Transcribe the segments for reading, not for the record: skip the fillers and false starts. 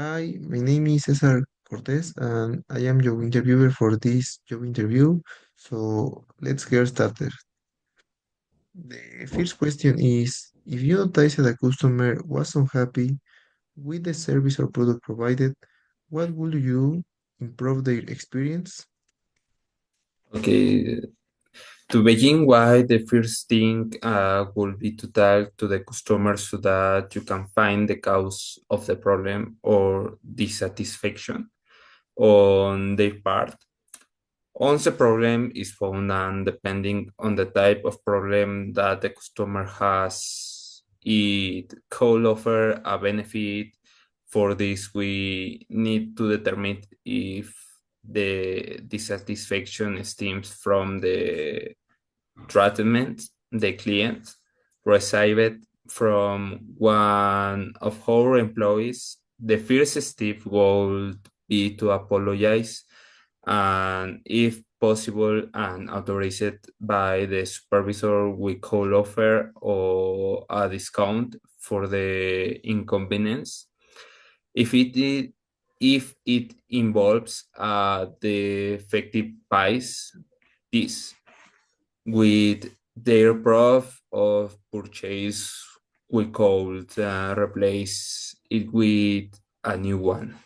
Hi, my name is Cesar Cortez, and I am your interviewer for this job interview. So let's get started. The first question is, if you notice that a customer was unhappy with the service or product provided, what would you improve their experience? Okay, to begin, why the first thing will be to talk to the customer so that you can find the cause of the problem or dissatisfaction on their part. Once the problem is found and depending on the type of problem that the customer has, it could offer a benefit. For this, we need to determine if the dissatisfaction stems from the treatment the client received from one of our employees. The first step would be to apologize and, if possible and authorized by the supervisor, we could offer or a discount for the inconvenience. If it involves the effective price, this with their proof of purchase, we could replace it with a new one.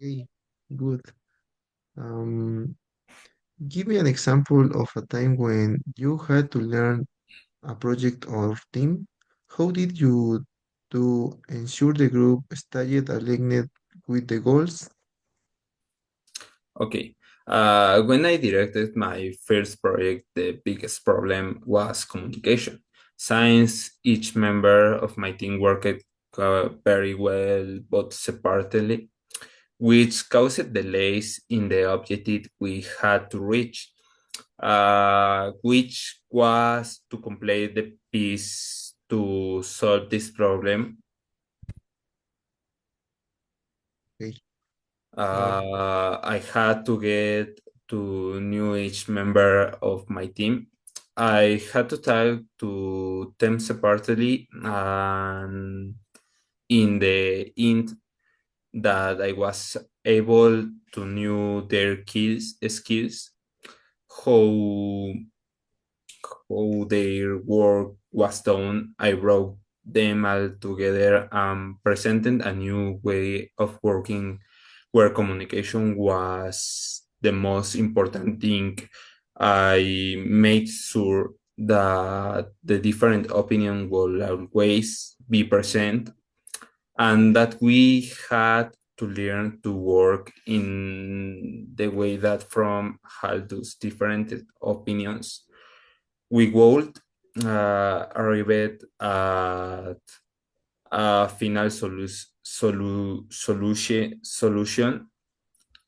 Okay, good. Um, Give me an example of a time when you had to learn a project or team. How did you to ensure the group stayed aligned with the goals? Okay. When I directed my first project, the biggest problem was communication. Since each member of my team worked very well but separately, which caused delays in the objective we had to reach, which was to complete the piece to solve this problem. Okay. Uh, I had to get to know each member of my team. I had to talk to them separately, and in the end, that I was able to know their skills, how how their work was done. I brought them all together and presented a new way of working where communication was the most important thing. I made sure that the different opinion will always be present and that we had to learn to work in the way that from all those different opinions we would arrive at a final solution.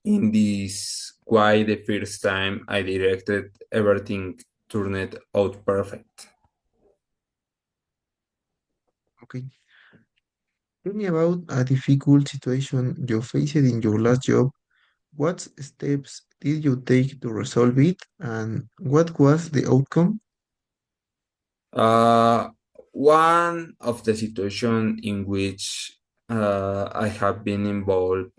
In this why the first time I directed, everything turned out perfect. okay. Tell me about a difficult situation you faced in your last job. What steps did you take to resolve it, and what was the outcome? Uh, One of the situation in which I have been involved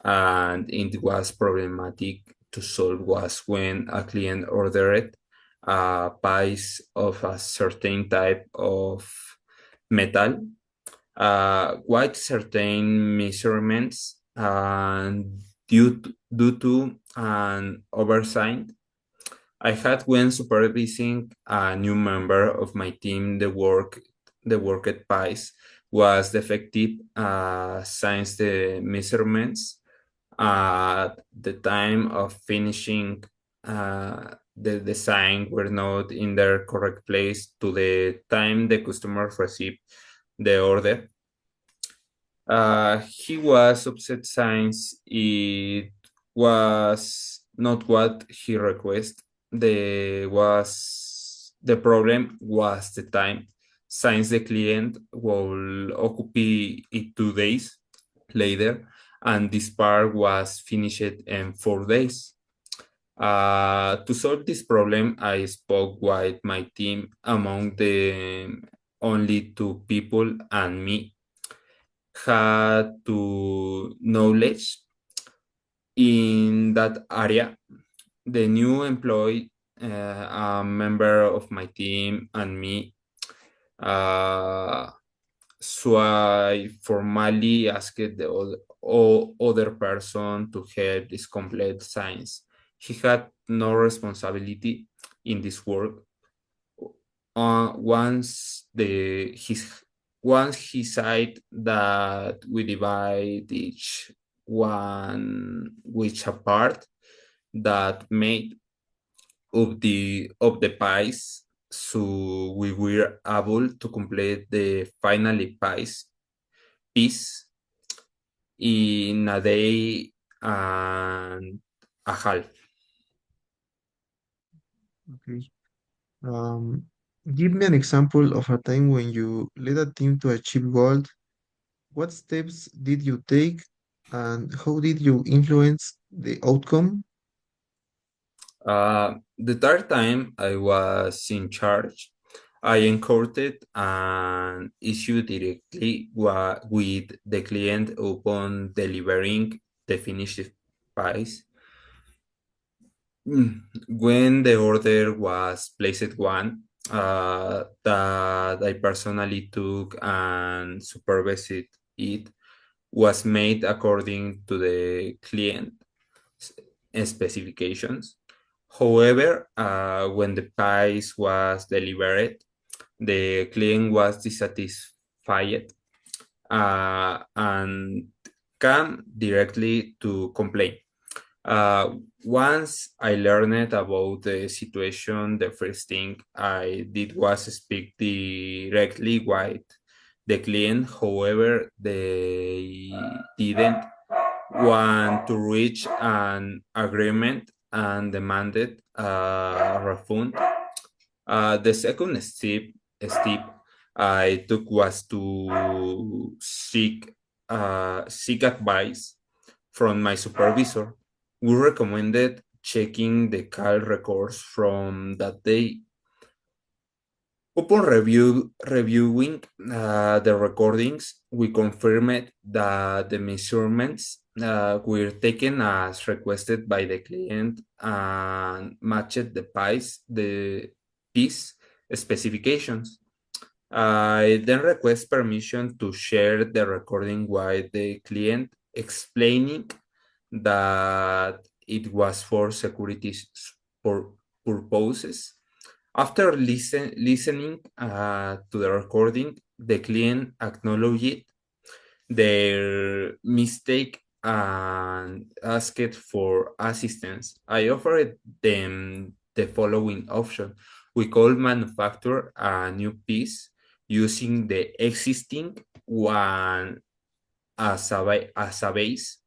and it was problematic to solve was when a client ordered a piece of a certain type of metal, quite certain measurements, and due to an oversight I had when supervising a new member of my team. The work at PICE was defective since the measurements at the time of finishing the design were not in their correct place to the time the customer received the order. He was upset since it was not what he requested. The problem was the time, since the client will occupy it 2 days later, and this part was finished in 4 days. To solve this problem, I spoke with my team, among the only two people and me, had to knowledge in that area. The new employee, a member of my team, and me, uh, so I formally asked the other person to help this complete science. He had no responsibility in this work. Once the his once he said that we divide each one which apart that made of the pies, so we were able to complete the finally piece in a day and a half. Okay. Um, Give me an example of a time when you led a team to achieve goals. What steps did you take and how did you influence the outcome? The third time I was in charge, I encountered an issue directly with the client upon delivering the finished piece. When the order was placed one, that I personally took and supervised it was made according to the client specifications. However, when the price was delivered, the client was dissatisfied and came directly to complain. Once I learned about the situation, the first thing I did was speak directly with the client. However, they didn't want to reach an agreement and demanded a refund. The second step I took was to seek advice from my supervisor. We recommended checking the call records from that day. Upon reviewing the recordings, we confirmed that the measurements were taken as requested by the client and matched the piece specifications. I then request permission to share the recording with the client, explaining that it was for security purposes. After listening to the recording, the client acknowledged their mistake and asked for assistance. I offered them the following option. We could manufacture a new piece using the existing one as a base.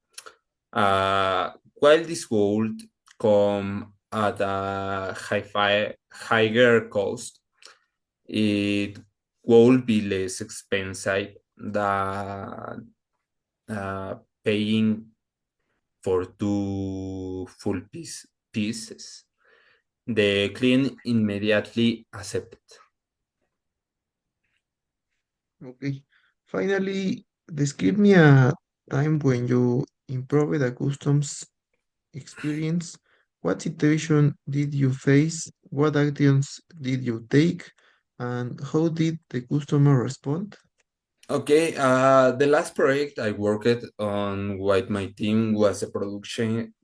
While this would come at a higher cost, it will be less expensive than paying for two pieces. The client immediately accepted. Okay. Finally, describe me a time when you improved a customs experience. What situation did you face? What actions did you take? And how did the customer respond? Okay, the last project I worked on with my team was a production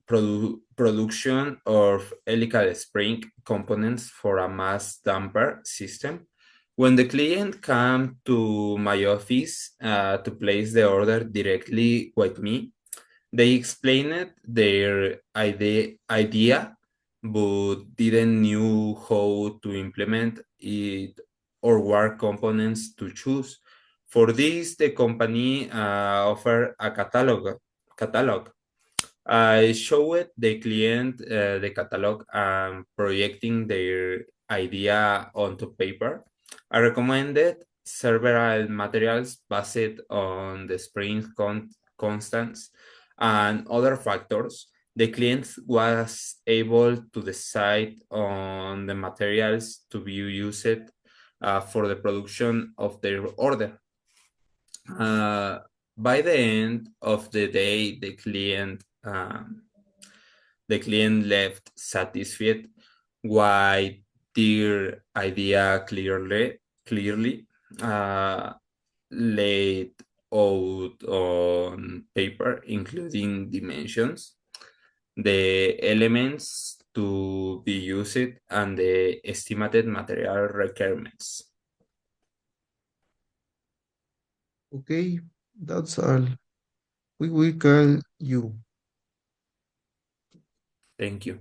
of helical spring components for a mass damper system. When the client came to my office to place the order directly with me, they explained their idea, but didn't knew how to implement it or what components to choose. For this, the company offered a catalog. I showed the client the catalog and projecting their idea onto paper. I recommended several materials based on the spring constants and other factors. The client was able to decide on the materials to be used for the production of their order. Uh, By the end of the day, the client left satisfied with their idea clearly uh, laid out on paper, including dimensions, the elements to be used, and the estimated material requirements. Okay, that's all. We will call you. Thank you.